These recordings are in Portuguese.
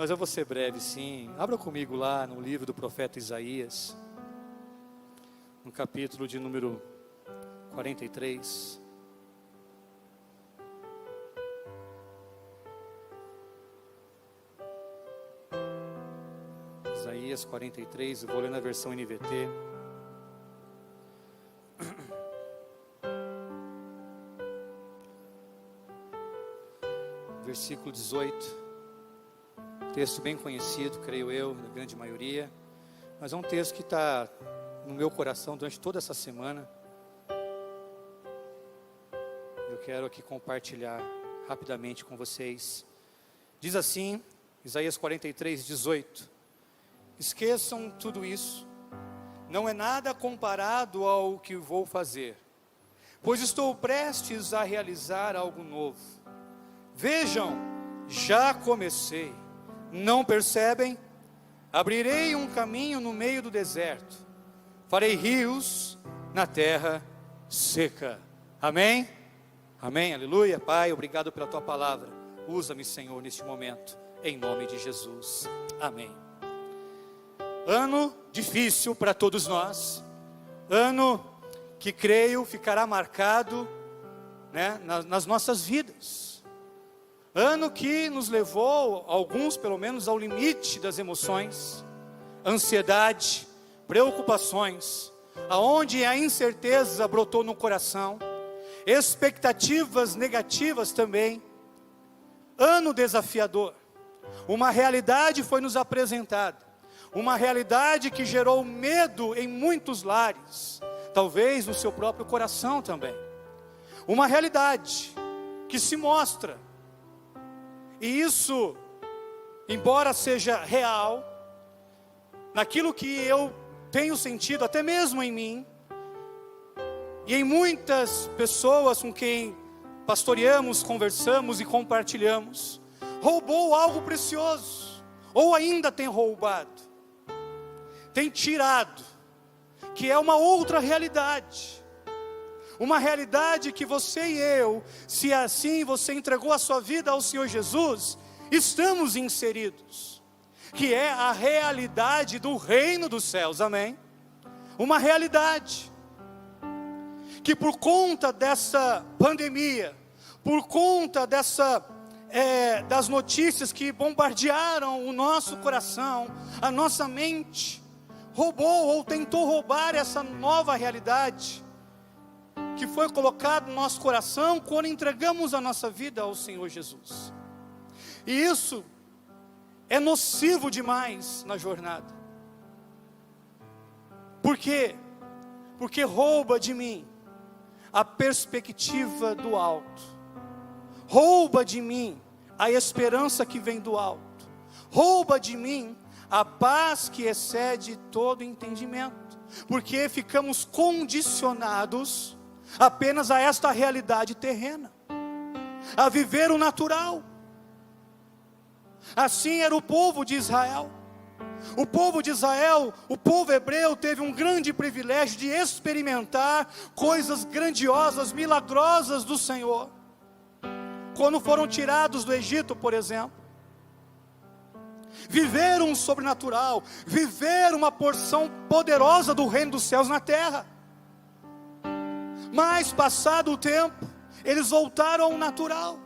Mas eu vou ser breve, sim. Abra comigo lá no livro do profeta Isaías, no capítulo de número 43. Isaías 43, eu vou ler na versão NVT. Versículo 18. Texto bem conhecido, creio eu, na grande maioria. Mas é um texto que está no meu coração durante toda essa semana. Eu quero aqui compartilhar rapidamente com vocês. Diz assim, Isaías 43, 18. Esqueçam tudo isso. Não é nada comparado ao que vou fazer, pois estou prestes a realizar algo novo. Vejam, já comecei. Não percebem? Abrirei um caminho no meio do deserto. Farei rios na terra seca. Amém? Amém, aleluia. Pai, obrigado pela tua palavra. Usa-me, Senhor, neste momento, em nome de Jesus. Amém. Ano difícil para todos nós. Ano que creio ficará marcado, né, nas nossas vidas. Ano que nos levou, alguns pelo menos, ao limite das emoções, ansiedade, preocupações, aonde a incerteza brotou no coração, expectativas negativas também. Ano desafiador. Uma realidade foi nos apresentada, uma realidade que gerou medo em muitos lares, talvez no seu próprio coração também. Uma realidade que se mostra. E isso, embora seja real, naquilo que eu tenho sentido, até mesmo em mim, e em muitas pessoas com quem pastoreamos, conversamos e compartilhamos, roubou algo precioso, ou ainda tem roubado, tem tirado, que é uma outra realidade. Uma realidade que você e eu, se assim você entregou a sua vida ao Senhor Jesus, estamos inseridos. Que é a realidade do reino dos céus, amém? Uma realidade que por conta dessa pandemia, por conta das notícias que bombardearam o nosso coração, a nossa mente, roubou ou tentou roubar essa nova realidade, que foi colocado no nosso coração quando entregamos a nossa vida ao Senhor Jesus. E isso é nocivo demais na jornada. Por quê? Porque rouba de mim a perspectiva do alto, rouba de mim a esperança que vem do alto, rouba de mim a paz que excede todo entendimento, porque ficamos condicionados apenas a esta realidade terrena, a viver o natural. Assim era o povo de Israel. O povo de Israel, o povo hebreu, teve um grande privilégio de experimentar coisas grandiosas, milagrosas do Senhor. Quando foram tirados do Egito, por exemplo, viveram um sobrenatural, viveram uma porção poderosa do reino dos céus na terra. Mas passado o tempo, eles voltaram ao natural,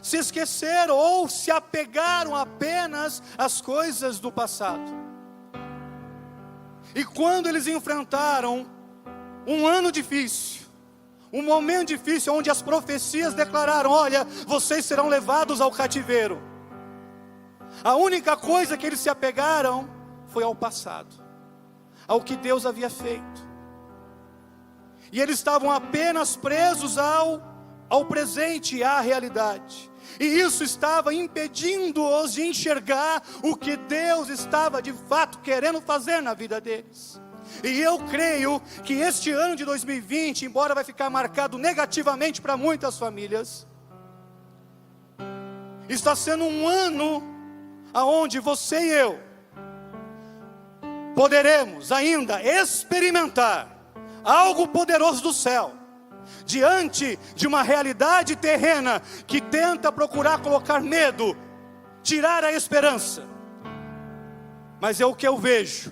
se esqueceram ou se apegaram apenas às coisas do passado. E quando eles enfrentaram um ano difícil, um momento difícil, onde as profecias declararam: olha, vocês serão levados ao cativeiro, a única coisa que eles se apegaram foi ao passado, ao que Deus havia feito. E eles estavam apenas presos ao presente, à realidade. E isso estava impedindo-os de enxergar o que Deus estava de fato querendo fazer na vida deles. E eu creio que este ano de 2020, embora vai ficar marcado negativamente para muitas famílias, está sendo um ano onde você e eu poderemos ainda experimentar algo poderoso do céu, diante de uma realidade terrena que tenta procurar colocar medo tirar a esperança. Mas é o que eu vejo: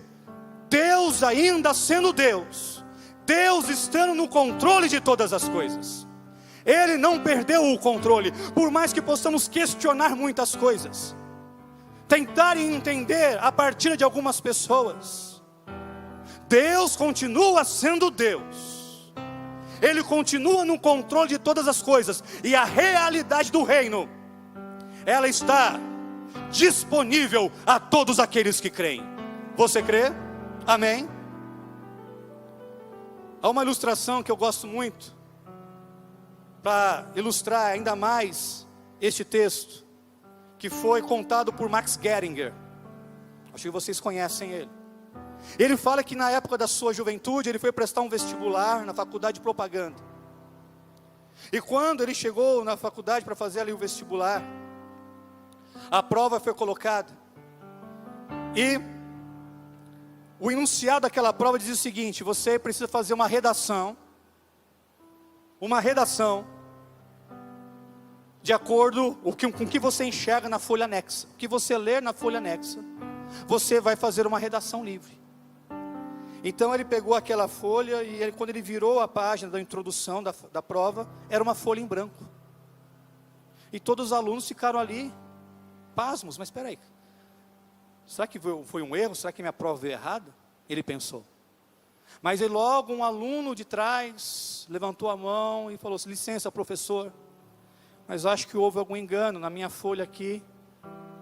Deus ainda sendo Deus, Deus estando no controle de todas as coisas. Ele não perdeu o controle, por mais que possamos questionar muitas coisas, tentar entender a partir de algumas pessoas. Deus continua sendo Deus, Ele continua no controle de todas as coisas, e a realidade do reino, ela está disponível a todos aqueles que creem. Você crê? Amém? Há uma ilustração que eu gosto muito, para ilustrar ainda mais este texto, que foi contado por Max Geringer. Acho que vocês conhecem ele. Ele fala que na época da sua juventude, ele foi prestar um vestibular na faculdade de propaganda. E quando ele chegou na faculdade para fazer ali o vestibular, a prova foi colocada, e o enunciado daquela prova dizia o seguinte: você precisa fazer uma redação de acordo com o que você enxerga na folha anexa. O que você ler na folha anexa, você vai fazer uma redação livre. Então ele pegou aquela folha, e quando ele virou a página da introdução da prova, era uma folha em branco. E todos os alunos ficaram ali, pasmos. Mas espera aí, será que foi um erro? Será que minha prova veio errada? Ele pensou. Mas aí logo um aluno de trás levantou a mão e falou assim: licença, professor, mas acho que houve algum engano na minha folha aqui,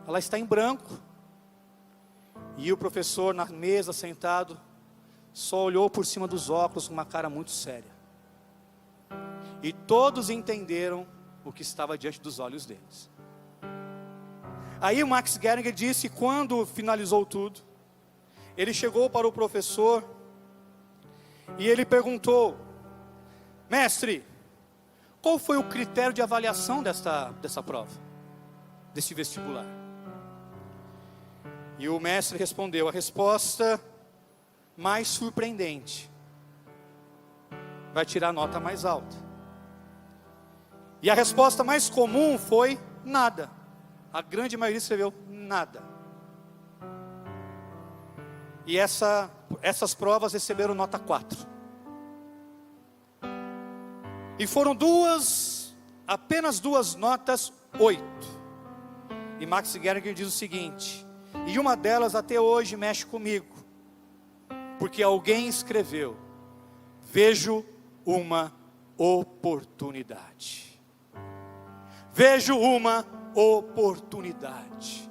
ela está em branco. E o professor na mesa sentado, só olhou por cima dos óculos com uma cara muito séria. E todos entenderam o que estava diante dos olhos deles. Aí o Max Geringer disse, quando finalizou tudo, ele chegou para o professor e ele perguntou: mestre, qual foi o critério de avaliação dessa prova, desse vestibular? E o mestre respondeu: a resposta mais surpreendente vai tirar a nota mais alta. E a resposta mais comum foi nada. A grande maioria escreveu nada. E essas provas receberam nota 4. E foram apenas duas notas 8. E Max Geringer diz o seguinte: e uma delas até hoje mexe comigo, porque alguém escreveu: vejo uma oportunidade. Vejo uma oportunidade.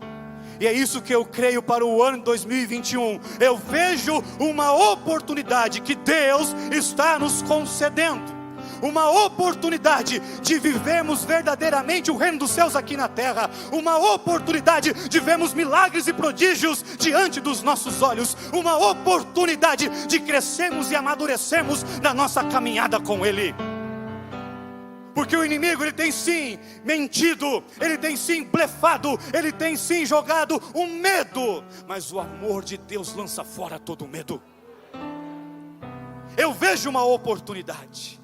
E é isso que eu creio para o ano 2021. Eu vejo uma oportunidade que Deus está nos concedendo. Uma oportunidade de vivermos verdadeiramente o reino dos céus aqui na terra. Uma oportunidade de vermos milagres e prodígios diante dos nossos olhos. Uma oportunidade de crescermos e amadurecermos na nossa caminhada com Ele. Porque o inimigo, ele tem sim mentido, ele tem sim blefado, ele tem sim jogado o medo, mas o amor de Deus lança fora todo medo. Eu vejo uma oportunidade,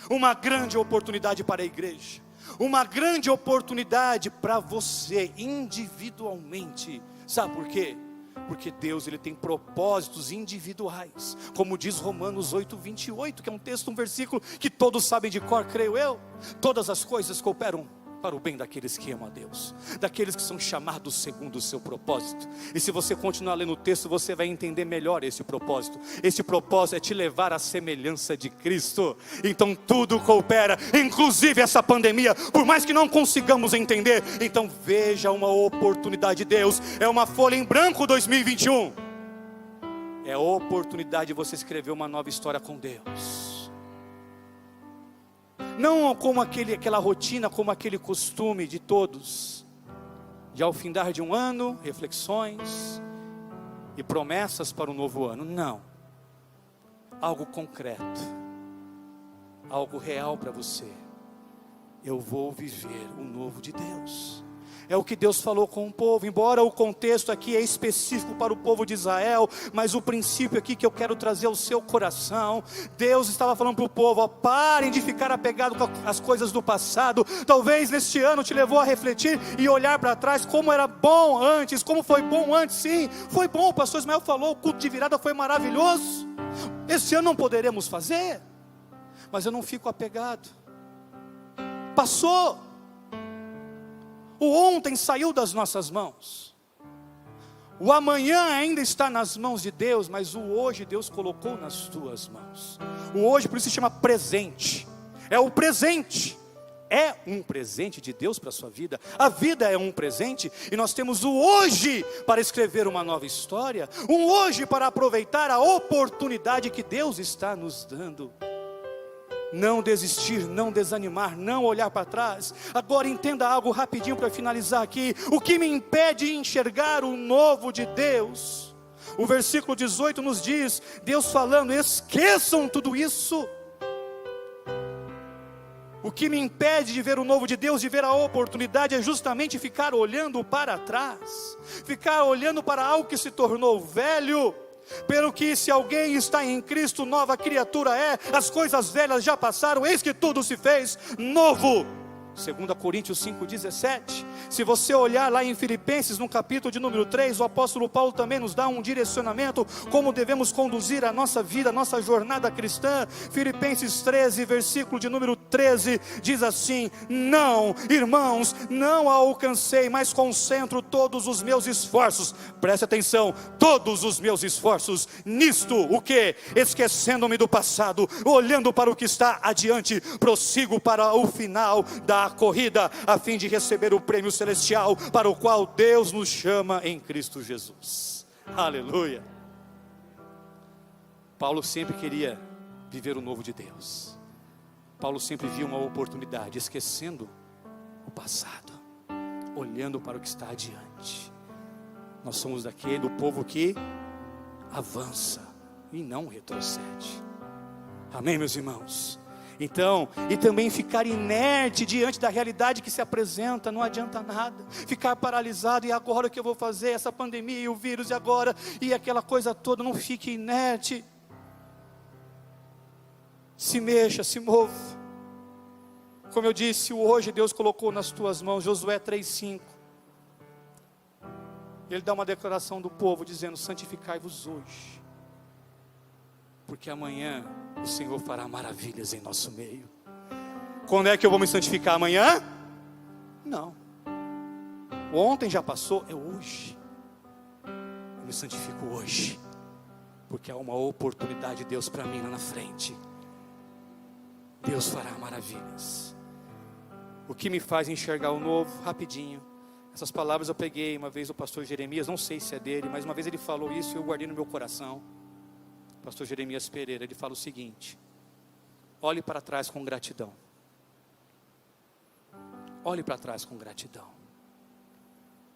uma grande oportunidade para a igreja, uma grande oportunidade para você individualmente. Sabe por quê? Porque Deus, ele tem propósitos individuais, como diz Romanos 8:28, que é um versículo que todos sabem de cor, creio eu. Todas as coisas cooperam para o bem daqueles que amam a Deus, daqueles que são chamados segundo o seu propósito. E se você continuar lendo o texto, você vai entender melhor esse propósito. Esse propósito é te levar à semelhança de Cristo. Então tudo coopera, inclusive essa pandemia, por mais que não consigamos entender. Então veja uma oportunidade de Deus. É uma folha em branco 2021. É a oportunidade de você escrever uma nova história com Deus. Não como aquela rotina, como aquele costume de todos, de ao findar de um ano, reflexões e promessas para o novo ano. Não, algo concreto, algo real para você. Eu vou viver o novo de Deus. É o que Deus falou com o povo, embora o contexto aqui é específico para o povo de Israel, mas o princípio aqui que eu quero trazer ao seu coração, Deus estava falando para o povo, ó, parem de ficar apegado com as coisas do passado. Talvez neste ano te levou a refletir e olhar para trás, como era bom antes, como foi bom antes. Sim, foi bom, o pastor Ismael falou, o culto de virada foi maravilhoso. Este ano não poderemos fazer, mas eu não fico apegado. Passou. O ontem saiu das nossas mãos. O amanhã ainda está nas mãos de Deus, mas o hoje Deus colocou nas tuas mãos. O hoje por isso se chama presente. É o presente. É um presente de Deus para a sua vida. A vida é um presente e nós temos o hoje para escrever uma nova história. Um hoje para aproveitar a oportunidade que Deus está nos dando. Não desistir, não desanimar, não olhar para trás. Agora entenda algo rapidinho para finalizar aqui. O que me impede de enxergar o novo de Deus? O versículo 18 nos diz, Deus falando, esqueçam tudo isso. O que me impede de ver o novo de Deus, de ver a oportunidade, é justamente ficar olhando para trás. Ficar olhando para algo que se tornou velho. Pelo que se alguém está em Cristo, nova criatura é, as coisas velhas já passaram, eis que tudo se fez novo. 2 Coríntios 5,17. Se você olhar lá em Filipenses, no capítulo de número 3, o apóstolo Paulo também nos dá um direcionamento, como devemos conduzir a nossa vida, a nossa jornada cristã. Filipenses 13, versículo de número 13, diz assim: não, irmãos, não a alcancei, mas concentro todos os meus esforços, preste atenção, todos os meus esforços, nisto, o que? Esquecendo-me do passado, olhando para o que está adiante, prossigo para o final da corrida, a fim de receber o prêmio celestial, para o qual Deus nos chama em Cristo Jesus. Aleluia. Paulo sempre queria viver o novo de Deus. Paulo sempre via uma oportunidade, esquecendo o passado, olhando para o que está adiante. Nós somos do povo que avança e não retrocede. Amém, meus irmãos? Então, e também ficar inerte diante da realidade que se apresenta, não adianta nada. Ficar paralisado, e agora o que eu vou fazer? Essa pandemia e o vírus, e agora? E aquela coisa toda, não fique inerte. Se mexa, se mova. Como eu disse, o hoje Deus colocou nas tuas mãos. Josué 3,5. Ele dá uma declaração do povo dizendo: santificai-vos hoje, porque amanhã o Senhor fará maravilhas em nosso meio. Quando é que eu vou me santificar? Amanhã? Não. Ontem já passou, é hoje. Eu me santifico hoje, porque há uma oportunidade de Deus para mim lá na frente. Deus fará maravilhas. O que me faz enxergar o novo? Rapidinho. Essas palavras eu peguei uma vez do pastor Jeremias, não sei se é dele, mas uma vez ele falou isso e eu guardei no meu coração. Pastor Jeremias Pereira, ele fala o seguinte: olhe para trás com gratidão. Olhe para trás com gratidão.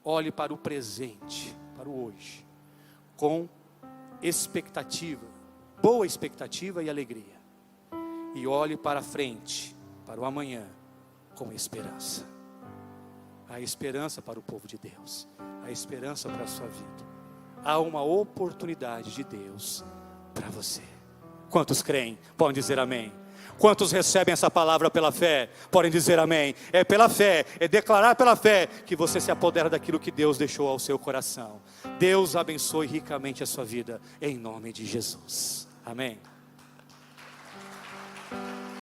Olhe para o presente, para o hoje, com expectativa, boa expectativa e alegria. E olhe para frente, para o amanhã, com esperança. Há esperança para o povo de Deus, há esperança para a sua vida. Há uma oportunidade de Deus para você. Quantos creem? Podem dizer amém. Quantos recebem essa palavra pela fé? Podem dizer amém. É pela fé, é declarar pela fé que você se apodera daquilo que Deus deixou ao seu coração. Deus abençoe ricamente a sua vida, em nome de Jesus. Amém.